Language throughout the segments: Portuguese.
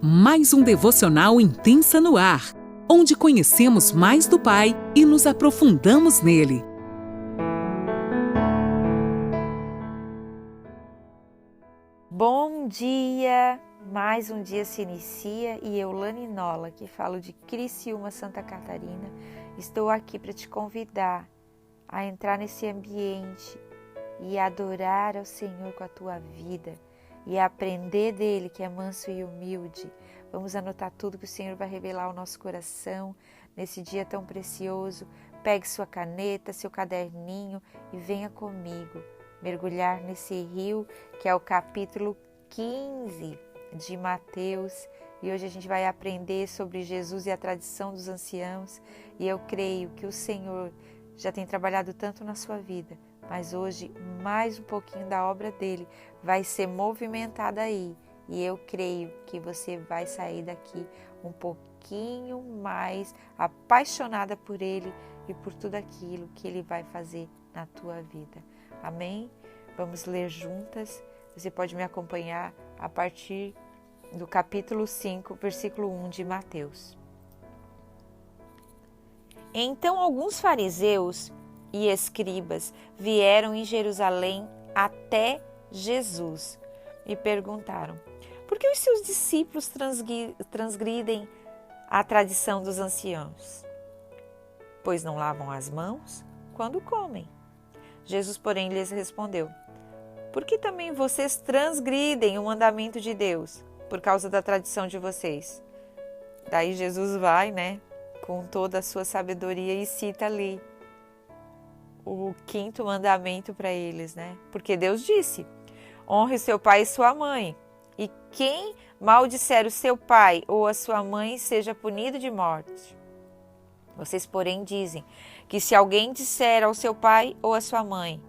Mais um devocional Intensa no Ar, onde conhecemos mais do Pai e nos aprofundamos nele. Bom dia! Mais um dia se inicia e eu, Lani Nola, que falo de Criciúma, Santa Catarina, estou aqui para te convidar a entrar nesse ambiente e adorar ao Senhor com a tua vida e aprender dele, que é manso e humilde. Vamos anotar tudo que o Senhor vai revelar ao nosso coração nesse dia tão precioso. Pegue sua caneta, seu caderninho e venha comigo mergulhar nesse rio que é o capítulo 15 de Mateus. E hoje a gente vai aprender sobre Jesus e a tradição dos anciãos. E eu creio que o Senhor já tem trabalhado tanto na sua vida, mas hoje mais um pouquinho da obra dele vai ser movimentada aí. E eu creio que você vai sair daqui um pouquinho mais apaixonada por ele e por tudo aquilo que ele vai fazer na tua vida. Amém? Vamos ler juntas. Você pode me acompanhar a partir do capítulo 5, versículo 1 de Mateus. Então alguns fariseus e escribas vieram em Jerusalém até Jesus e perguntaram: por que os seus discípulos transgridem a tradição dos anciãos? Pois não lavam as mãos quando comem. Jesus, porém, lhes respondeu: por que também vocês transgridem o mandamento de Deus por causa da tradição de vocês? Daí Jesus vai, com toda a sua sabedoria e cita ali o 5º mandamento para eles, Porque Deus disse: honre seu pai e sua mãe, e quem maldisser o seu pai ou a sua mãe seja punido de morte. Vocês, porém, dizem que se alguém disser ao seu pai ou à sua mãe: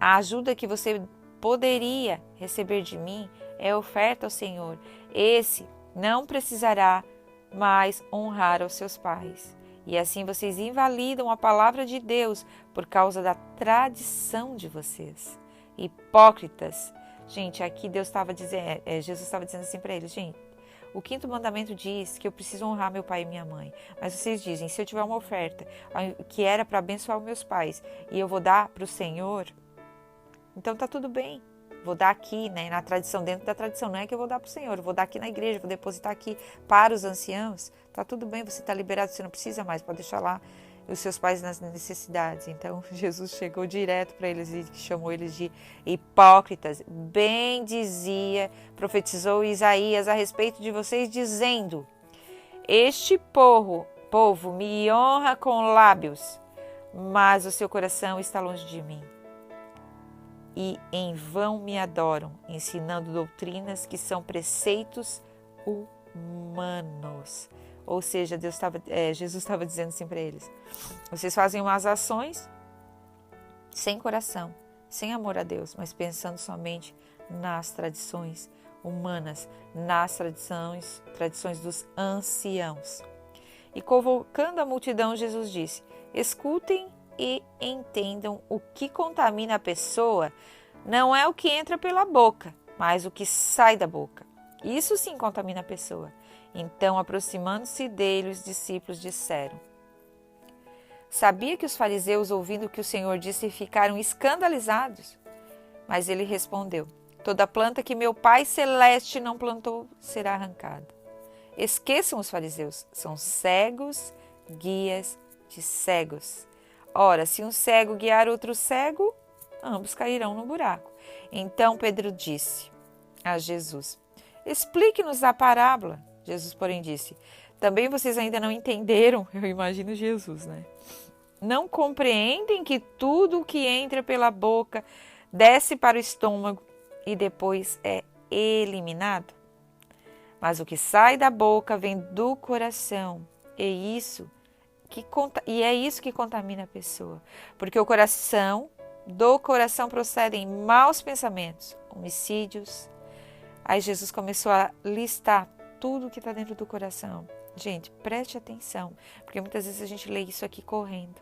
a ajuda que você poderia receber de mim é oferta ao Senhor, esse não precisará mais honrar aos seus pais. E assim vocês invalidam a palavra de Deus por causa da tradição de vocês. Hipócritas! Gente, aqui Jesus estava dizendo assim para eles: gente, o 5º mandamento diz que eu preciso honrar meu pai e minha mãe. Mas vocês dizem: se eu tiver uma oferta que era para abençoar os meus pais e eu vou dar para o Senhor, então tá tudo bem. Vou dar aqui, na tradição, dentro da tradição. Não é que eu vou dar para o Senhor, eu vou dar aqui na igreja, vou depositar aqui para os anciãos. Tá tudo bem, você está liberado, você não precisa mais, pode deixar lá os seus pais nas necessidades. Então Jesus chegou direto para eles e chamou eles de hipócritas. Bem dizia, profetizou Isaías a respeito de vocês, dizendo: este povo me honra com lábios, mas o seu coração está longe de mim. E em vão me adoram, ensinando doutrinas que são preceitos humanos. Ou seja, Jesus estava dizendo assim para eles: vocês fazem umas ações sem coração, sem amor a Deus, mas pensando somente nas tradições humanas, nas tradições dos anciãos. E convocando a multidão, Jesus disse: escutem e entendam, o que contamina a pessoa não é o que entra pela boca, mas o que sai da boca. Isso sim contamina a pessoa. Então, aproximando-se dele, os discípulos disseram: sabia que os fariseus, ouvindo o que o Senhor disse, ficaram escandalizados? Mas ele respondeu: toda planta que meu Pai Celeste não plantou será arrancada. Esqueçam os fariseus, são cegos, guias de cegos. Ora, se um cego guiar outro cego, ambos cairão no buraco. Então Pedro disse a Jesus: explique-nos a parábola. Jesus, porém, disse: também vocês ainda não entenderam? Eu imagino Jesus, Não compreendem que tudo o que entra pela boca desce para o estômago e depois é eliminado? Mas o que sai da boca vem do coração, é isso que contamina a pessoa, porque do coração procedem maus pensamentos, homicídios. Aí Jesus começou a listar tudo que está dentro do coração. Gente, preste atenção, porque muitas vezes a gente lê isso aqui correndo.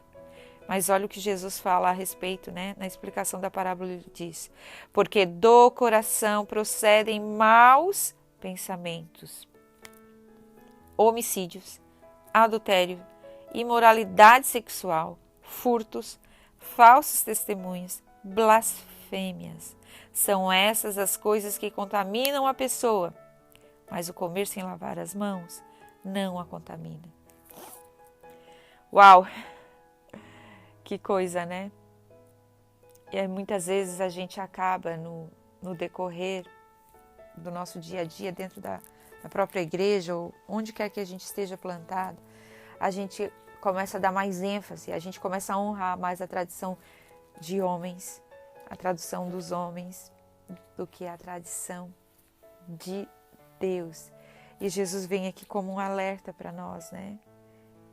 Mas olha o que Jesus fala a respeito, na explicação da parábola. Ele diz: porque do coração procedem maus pensamentos, homicídios, adultério, imoralidade sexual, furtos, falsos testemunhos, blasfêmias. São essas as coisas que contaminam a pessoa, mas o comer sem lavar as mãos não a contamina. Uau! Que coisa, né? E muitas vezes a gente acaba no decorrer do nosso dia a dia, dentro da própria igreja ou onde quer que a gente esteja plantado, a gente começa a dar mais ênfase, a gente começa a honrar mais a tradição de homens, a tradição dos homens, do que a tradição de Deus. E Jesus vem aqui como um alerta para nós, né?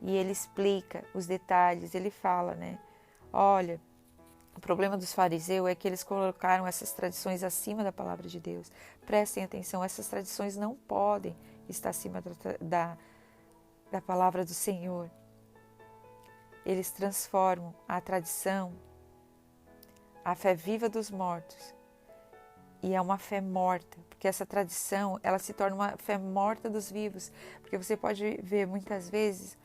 E ele explica os detalhes, ele fala, né? Olha, o problema dos fariseus é que eles colocaram essas tradições acima da palavra de Deus. Prestem atenção, essas tradições não podem estar acima da palavra do Senhor. Eles transformam a tradição, a fé viva dos mortos, e é uma fé morta, porque essa tradição, ela se torna uma fé morta dos vivos, porque você pode ver muitas vezes,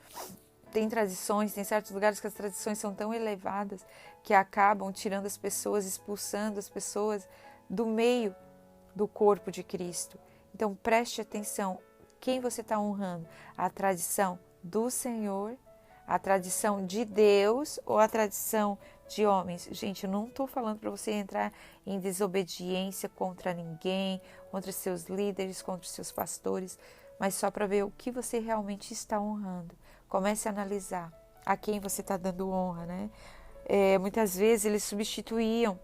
tem tradições, tem certos lugares que as tradições são tão elevadas que acabam tirando as pessoas, expulsando as pessoas do meio do corpo de Cristo. Então preste atenção, quem você está honrando? A tradição do Senhor, a tradição de Deus ou a tradição de homens? Gente, eu não estou falando para você entrar em desobediência contra ninguém, contra seus líderes, contra seus pastores, mas só para ver o que você realmente está honrando. Comece a analisar a quem você está dando honra, né? Muitas vezes eles substituíam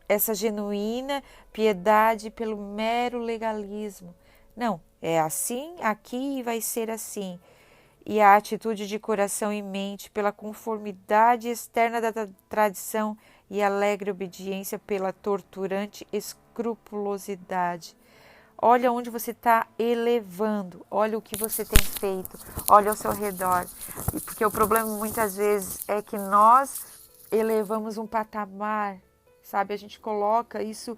essa genuína piedade pelo mero legalismo. Não, é assim, aqui vai ser assim. E a atitude de coração e mente pela conformidade externa da tradição e alegre obediência pela torturante escrupulosidade. Olha onde você está elevando, olha o que você tem feito, olha ao seu redor. Porque o problema muitas vezes é que nós elevamos um patamar, sabe? A gente coloca isso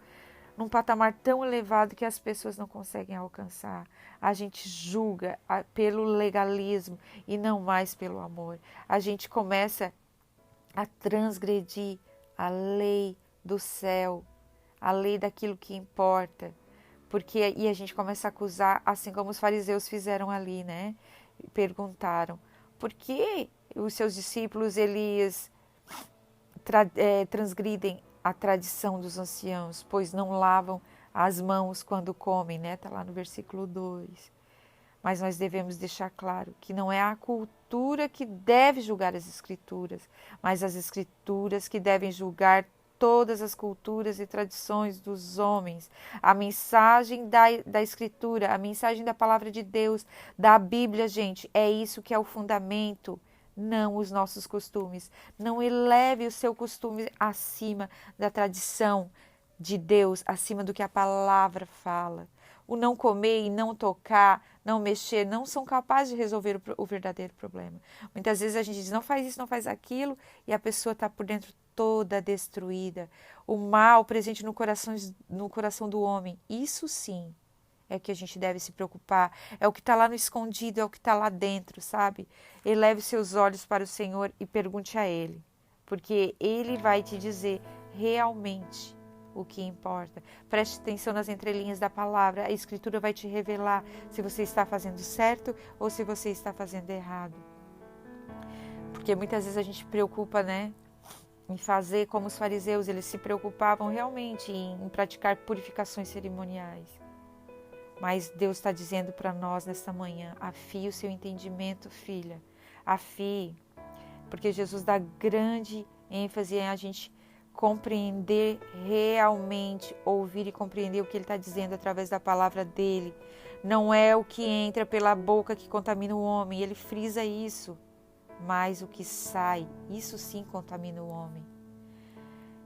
num patamar tão elevado que as pessoas não conseguem alcançar. A gente julga pelo legalismo e não mais pelo amor. A gente começa a transgredir a lei do céu, a lei daquilo que importa. E a gente começa a acusar, assim como os fariseus fizeram ali, né? Perguntaram, por que os seus discípulos, eles transgridem a tradição dos anciãos, pois não lavam as mãos quando comem, né? Está lá no versículo 2. Mas nós devemos deixar claro que não é a cultura que deve julgar as escrituras, mas as escrituras que devem julgar todas as culturas e tradições dos homens. A mensagem da Escritura, a mensagem da Palavra de Deus, da Bíblia, gente, é isso que é o fundamento, não os nossos costumes. Não eleve o seu costume acima da tradição de Deus, acima do que a Palavra fala. O não comer e não tocar, não mexer, não são capazes de resolver o verdadeiro problema. Muitas vezes a gente diz, não faz isso, não faz aquilo, e a pessoa está por dentro toda destruída. O mal presente no coração do homem, isso sim é o que a gente deve se preocupar. É o que está lá no escondido, é o que está lá dentro, sabe? Eleve seus olhos para o Senhor e pergunte a Ele, porque Ele vai te dizer realmente o que importa. Preste atenção nas entrelinhas da palavra. A Escritura vai te revelar se você está fazendo certo ou se você está fazendo errado. Porque muitas vezes a gente preocupa, né, em fazer como os fariseus. Eles se preocupavam realmente em praticar purificações cerimoniais. Mas Deus está dizendo para nós nesta manhã, afie o seu entendimento, filha. Afie. Porque Jesus dá grande ênfase em a gente compreender realmente, ouvir e compreender o que Ele está dizendo através da palavra dEle. Não é o que entra pela boca que contamina o homem, Ele frisa isso, mas o que sai, isso sim contamina o homem.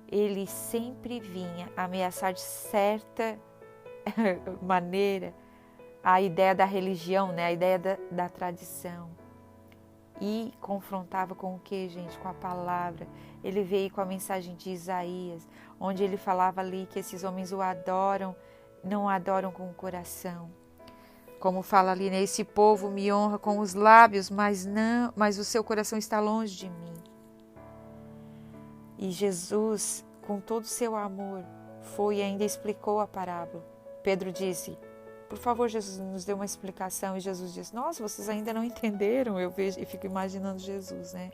Ele sempre vinha ameaçar de certa maneira a ideia da religião, né? A ideia da tradição. E confrontava com o que, gente? Com a palavra. Ele veio com a mensagem de Isaías, onde ele falava ali que esses homens o adoram, não o adoram com o coração. Como fala ali, né? Esse povo me honra com os lábios, mas o seu coração está longe de mim. E Jesus, com todo o seu amor, foi e ainda explicou a parábola. Pedro disse: por favor, Jesus, nos dê uma explicação. E Jesus disse: nossa, vocês ainda não entenderam. Eu vejo e fico imaginando Jesus, né?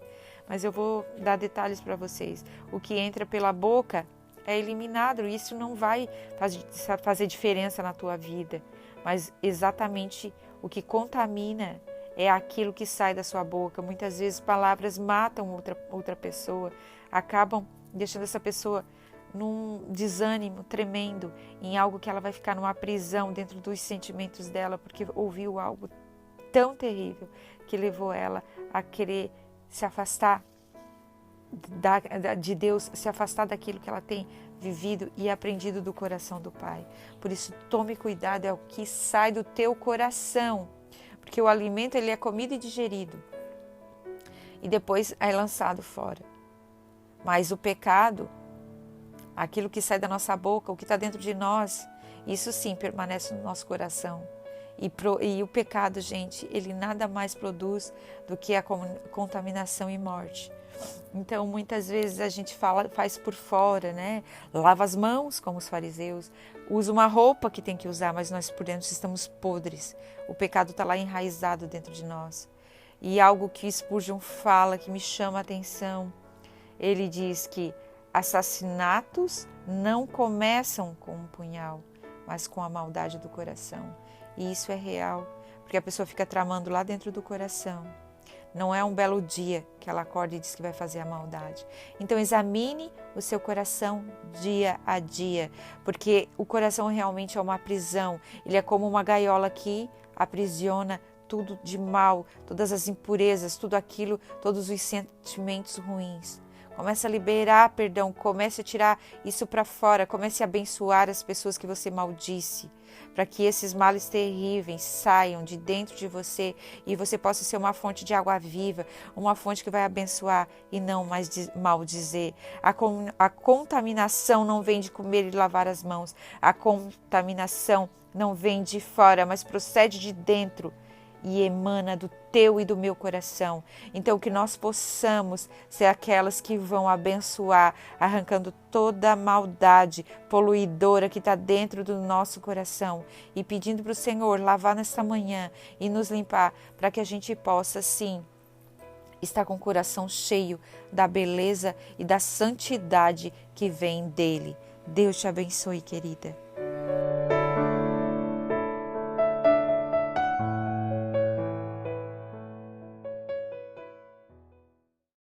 Mas eu vou dar detalhes para vocês. O que entra pela boca é eliminado. Isso não vai fazer diferença na tua vida. Mas exatamente o que contamina é aquilo que sai da sua boca. Muitas vezes palavras matam outra pessoa, acabam deixando essa pessoa num desânimo tremendo, em algo que ela vai ficar numa prisão dentro dos sentimentos dela, porque ouviu algo tão terrível que levou ela a querer se afastar de Deus, se afastar daquilo que ela tem vivido e aprendido do coração do Pai. Por isso, tome cuidado, é o que sai do teu coração, porque o alimento ele é comido e digerido e depois é lançado fora. Mas o pecado, aquilo que sai da nossa boca, o que está dentro de nós, isso sim permanece no nosso coração. E o pecado, gente, ele nada mais produz do que a contaminação e morte. Então, muitas vezes a gente faz por fora, né? Lava as mãos, como os fariseus. Usa uma roupa que tem que usar, mas nós por dentro estamos podres. O pecado está lá enraizado dentro de nós. E algo que Spurgeon fala, que me chama a atenção, ele diz que assassinatos não começam com um punhal, mas com a maldade do coração. E isso é real, porque a pessoa fica tramando lá dentro do coração. Não é um belo dia que ela acorda e diz que vai fazer a maldade. Então examine o seu coração dia a dia, porque o coração realmente é uma prisão. Ele é como uma gaiola que aprisiona tudo de mal, todas as impurezas, tudo aquilo, todos os sentimentos ruins. Comece a liberar perdão, comece a tirar isso para fora, comece a abençoar as pessoas que você maldisse, para que esses males terríveis saiam de dentro de você e você possa ser uma fonte de água viva, uma fonte que vai abençoar e não mais maldizer. A contaminação não vem de comer e lavar as mãos, a contaminação não vem de fora, mas procede de dentro e emana do teu e do meu coração. Então que nós possamos ser aquelas que vão abençoar, arrancando toda a maldade poluidora que está dentro do nosso coração e pedindo para o Senhor lavar nesta manhã e nos limpar, para que a gente possa sim estar com o coração cheio da beleza e da santidade que vem dele. Deus te abençoe, querida.